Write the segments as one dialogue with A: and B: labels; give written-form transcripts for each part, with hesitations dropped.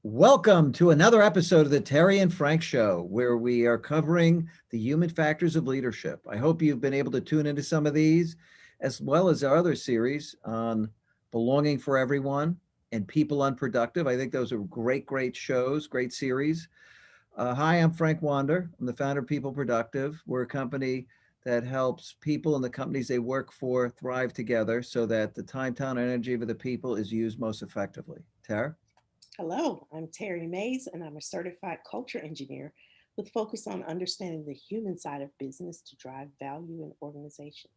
A: Welcome to another episode of the Terry and Frank Show, where we are covering the human factors of leadership. I hope you've been able to tune into some of these, as well as our other series on belonging for everyone and people unproductive. I think those are great shows, great series. Hi, I'm Frank Wander. I'm the founder of People Productive. We're a company that helps people and the companies they work for thrive together so that the time, talent, and energy of the people is used most effectively. Tara?
B: Hello, I'm Terry Mays, and I'm a certified culture engineer with focus on understanding the human side of business to drive value in organizations.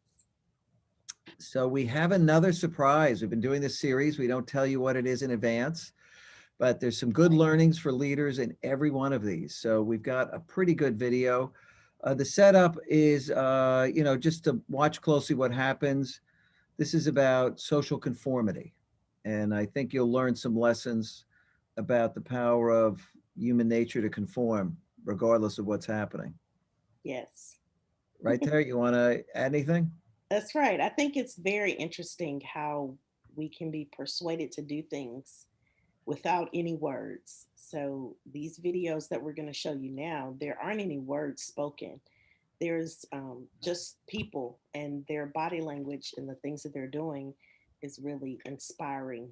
A: So we have another surprise. We've been doing this series. We don't tell you what it is in advance, but there's some good learnings for leaders in every one of these. So we've got a pretty good video. The setup is, just to watch closely what happens. This is about social conformity. And I think you'll learn some lessons about the power of human nature to conform regardless of what's happening.
B: Yes,
A: Right there? You want to add anything?
B: that's right. I think it's very interesting how we can be persuaded to do things without any words. So, these videos that we're going to show you now, there aren't any words spoken. There's just people and their body language and the things that they're doing is really inspiring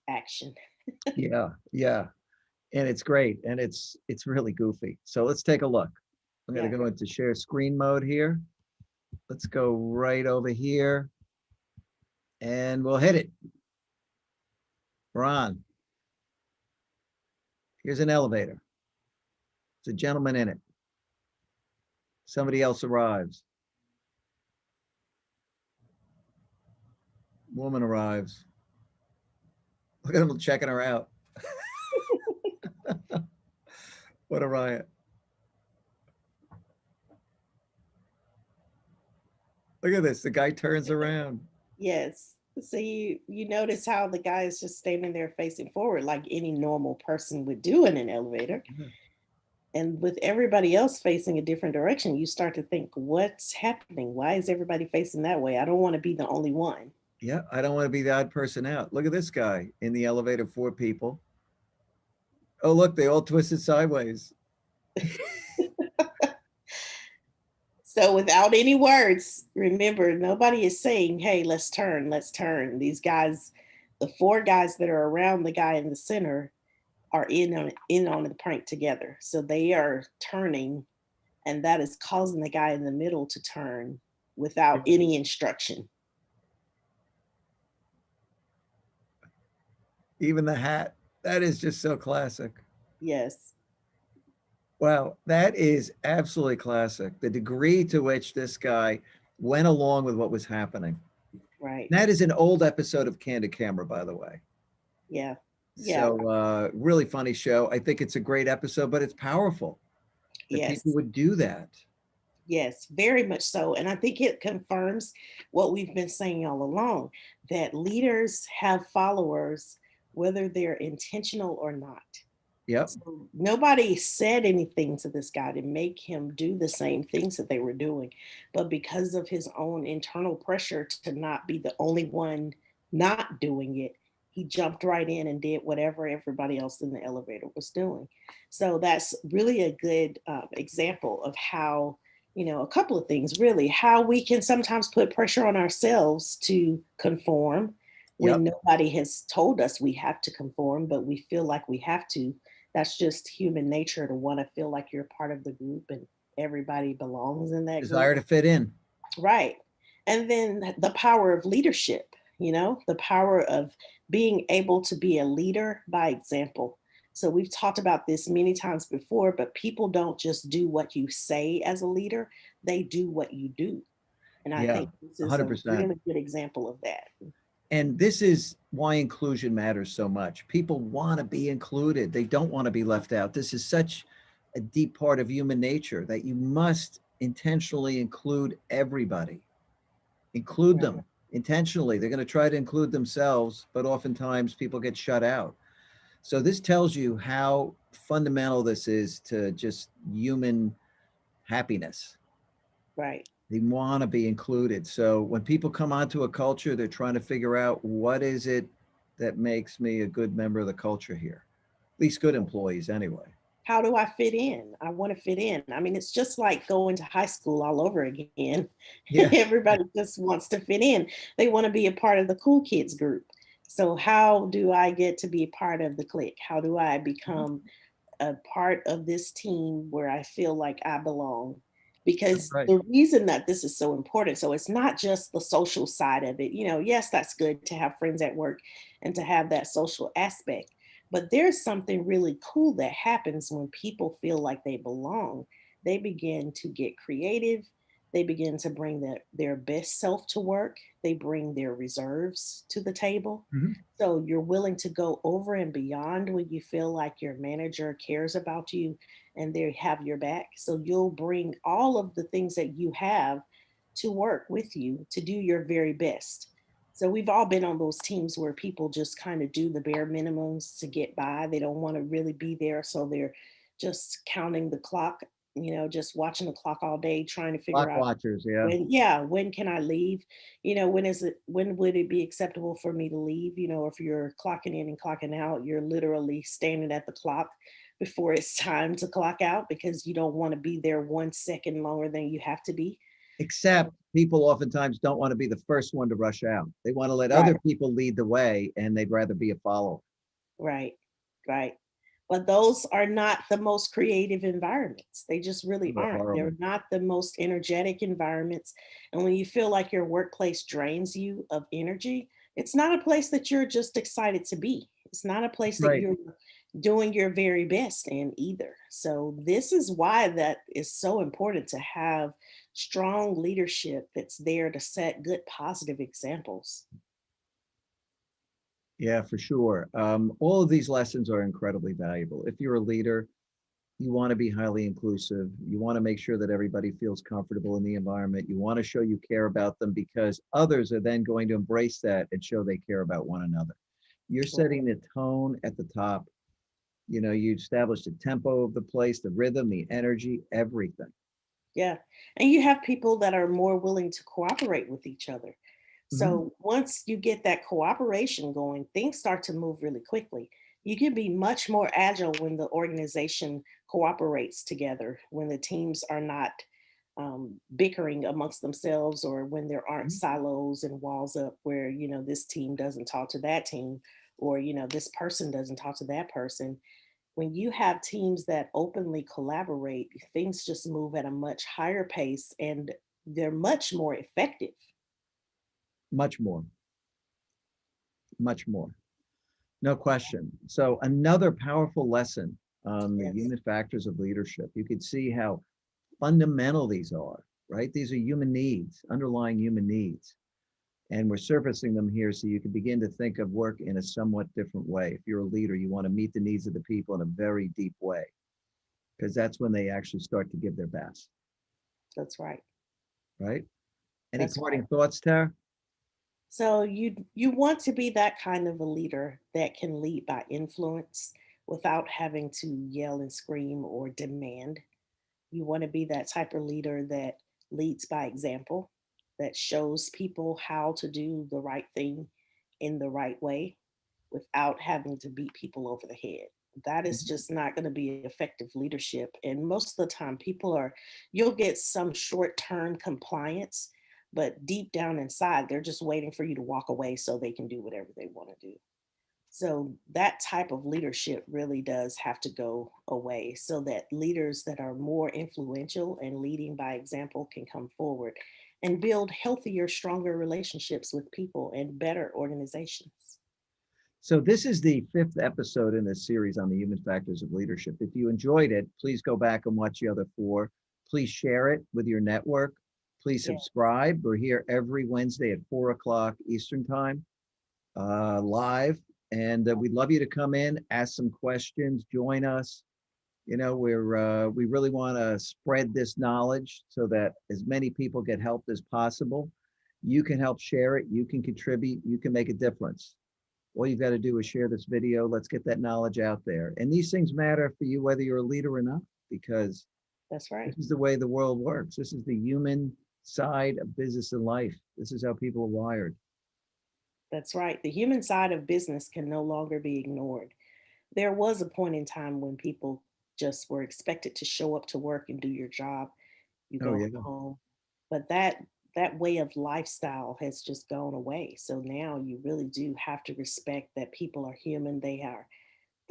B: action.
A: Yeah. And it's great. And it's really goofy. So let's take a look. I'm going
B: Yeah.
A: to go into share screen mode here. Let's go right over here and we'll hit it. We're on. Here's an elevator. There's a gentleman in it. Somebody else arrives. Woman arrives. Look at him checking her out. What a riot. Look at this. The guy turns around.
B: Yes. So you notice how the guy is just standing there facing forward like any normal person would do in an elevator. And with everybody else facing a different direction, you start to think, what's happening? Why is everybody facing that way? I don't want to be the only one.
A: Yeah, I don't want to be the odd person out. Look at this guy in the elevator, four people. Oh, look, they all twisted sideways.
B: So without any words, remember, nobody is saying, hey, let's turn, let's turn. These guys, the four guys that are around the guy in the center are in on the prank together. So they are turning, and that is causing the guy in the middle to turn without any instruction.
A: Even the hat. That is just so classic.
B: Yes.
A: Wow, that is absolutely classic. The degree to which this guy went along with what was happening.
B: Right.
A: That is an old episode of Candid Camera, by the way.
B: Yeah. Yeah.
A: So, really funny show. I think it's a great episode, but it's powerful that people
B: Yes.
A: would do that.
B: Yes, very much so. And I think it confirms what we've been saying all along, that leaders have followers, whether they're intentional or not.
A: Yep.
B: So nobody said anything to this guy to make him do the same things that they were doing. But because of his own internal pressure to not be the only one not doing it, he jumped right in and did whatever everybody else in the elevator was doing. So that's really a good example of how, a couple of things really, how we can sometimes put pressure on ourselves to conform when
A: Yep.
B: nobody has told us we have to conform, but we feel like we have to. That's just human nature to want to feel like you're part of the group and everybody belongs in that group.
A: Desire to fit in.
B: Right. And then the power of leadership, the power of being able to be a leader by example. So we've talked about this many times before, but people don't just do what you say as a leader, they do what you do. And I
A: Yeah,
B: think this is a
A: 100%.
B: really good example of that.
A: And this is why inclusion matters so much. People want to be included. They don't want to be left out. This is such a deep part of human nature that you must intentionally include everybody. Include
B: Right.
A: them intentionally. They're going to try to include themselves, but oftentimes people get shut out. So this tells you how fundamental this is to just human happiness.
B: Right.
A: They want to be included. So when people come onto a culture, they're trying to figure out what is it that makes me a good member of the culture here. least good employees anyway.
B: How do I fit in? I want to fit in. I mean, it's just like going to high school all over again.
A: Yeah.
B: Everybody just wants to fit in. They want to be a part of the cool kids group. So, how do I get to be a part of the clique? How do I become a part of this team where I feel like I belong?
A: That's
B: Because
A: right.
B: the reason that this is so important, so it's not just the social side of it. Yes, that's good to have friends at work and to have that social aspect. But there's something really cool that happens when people feel like they belong. They begin to get creative. They begin to bring their best self to work. They bring their reserves to the table.
A: Mhm.
B: So you're willing to go over and beyond when you feel like your manager cares about you and they have your back. So you'll bring all of the things that you have to work with you to do your very best. So we've all been on those teams where people just kind of do the bare minimums to get by. They don't want to really be there. So they're just counting the clock, just watching the clock all day, trying to figure
A: Clock
B: out
A: watchers, yeah.
B: when can I leave? When would it be acceptable for me to leave? If you're clocking in and clocking out, you're literally standing at the clock before it's time to clock out because you don't want to be there 1 second longer than you have to be.
A: Except people oftentimes don't want to be the first one to rush out. They want to let
B: Right,
A: other people lead the way and they'd rather be a follower.
B: right, right. But those are not the most creative environments. They just really
A: They're
B: aren't. They're
A: horrible.
B: not the most energetic environments. And when you feel like your workplace drains you of energy, it's not a place that you're just excited to be. It's not a
A: That's
B: place that
A: right.
B: you're doing your very best in either. So this is why that is so important to have strong leadership that's there to set good positive examples.
A: Yeah, for sure. All of these lessons are incredibly valuable. If you're a leader, you want to be highly inclusive. You want to make sure that everybody feels comfortable in the environment. You want to show you care about them because others are then going to embrace that and show they care about one another. You're setting the tone at the top. You establish the tempo of the place, the rhythm, the energy, everything.
B: Yeah. And you have people that are more willing to cooperate with each other.
A: Mhm.
B: So once you get that cooperation going, things start to move really quickly. You can be much more agile when the organization cooperates together, when the teams are not bickering amongst themselves, or when there aren't
A: Mhm.
B: silos and walls up where, this team doesn't talk to that team, or, this person doesn't talk to that person. When you have teams that openly collaborate, things just move at a much higher pace and they're much more effective.
A: Much more, much more. No question. So another powerful lesson on the
B: Yes,
A: human factors of leadership. You could see how fundamental these are, right? These are human needs, underlying human needs. And we're surfacing them here so you can begin to think of work in a somewhat different way. If you're a leader, you want to meet the needs of the people in a very deep way, because that's when they actually start to give their best,
B: that's right.
A: right? Any
B: That's right.
A: parting thoughts, Tara?
B: So you want to be that kind of a leader that can lead by influence without having to yell and scream or demand. You want to be that type of leader that leads by example, that shows people how to do the right thing in the right way without having to beat people over the head. That is
A: Mhm.
B: just not going to be effective leadership. And most of the time, you'll get some short term compliance, but deep down inside, they're just waiting for you to walk away so they can do whatever they want to do. So that type of leadership really does have to go away so that leaders that are more influential and leading by example can come forward and build healthier, stronger relationships with people and better organizations.
A: So this is the fifth episode in this series on the human factors of leadership. If you enjoyed it, please go back and watch the other four. Please share it with your network. Please
B: Yeah,
A: subscribe. We're here every Wednesday at 4 o'clock Eastern time, live. And we'd love you to come in, ask some questions, join us. We really want to spread this knowledge so that as many people get helped as possible. You can help share it. You can contribute. You can make a difference. All you've got to do is share this video. Let's get that knowledge out there. And these things matter for you, whether you're a leader or not, because
B: that's right.
A: this is the way the world works. This is the human side of business and life. This is how people are wired.
B: That's right. The human side of business can no longer be ignored. there was a point in time when people just were expected to show up to work and do your job, you
A: Oh,
B: go
A: yeah.
B: home. But that way of lifestyle has just gone away. So now you really do have to respect that people are human. They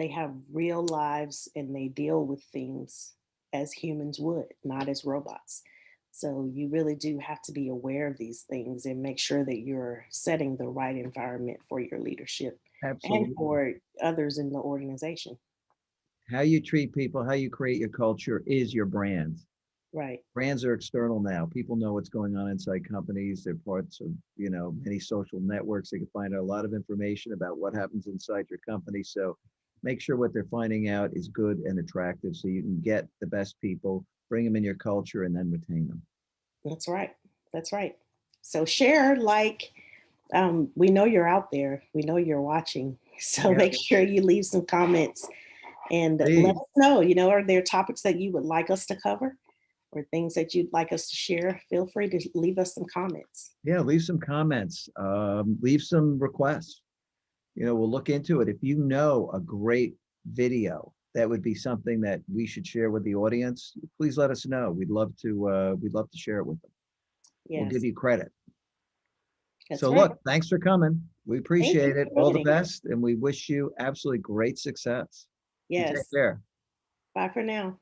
B: have real lives and they deal with things as humans would, not as robots. So you really do have to be aware of these things and make sure that you're setting the right environment for your leadership and
A: Absolutely.
B: for others in the organization.
A: How you treat people, how you create your culture is your brand.
B: Right.
A: Brands are external now. People know what's going on inside companies. They're parts of, many social networks. They can find out a lot of information about what happens inside your company. So make sure what they're finding out is good and attractive so you can get the best people, bring them in your culture, and then retain them.
B: That's right. That's right. So share, like, we know you're out there. We know you're watching. So
A: Yeah,
B: make sure you leave some comments and let
A: please.
B: us know, are there topics that you would like us to cover or things that you'd like us to share? Feel free to leave us some comments.
A: Yeah, leave some comments. Leave some requests. We'll look into it. If you know a great video that would be something that we should share with the audience, please let us know. We'd love to share it with them. We'll give
B: Yes,
A: you credit.
B: that's
A: So
B: right.
A: look, thanks for coming. We
B: Thank you
A: appreciate it.
B: for
A: All the
B: joining.
A: best, and we wish you absolutely great success. You take
B: Yes.
A: care.
B: Bye for now.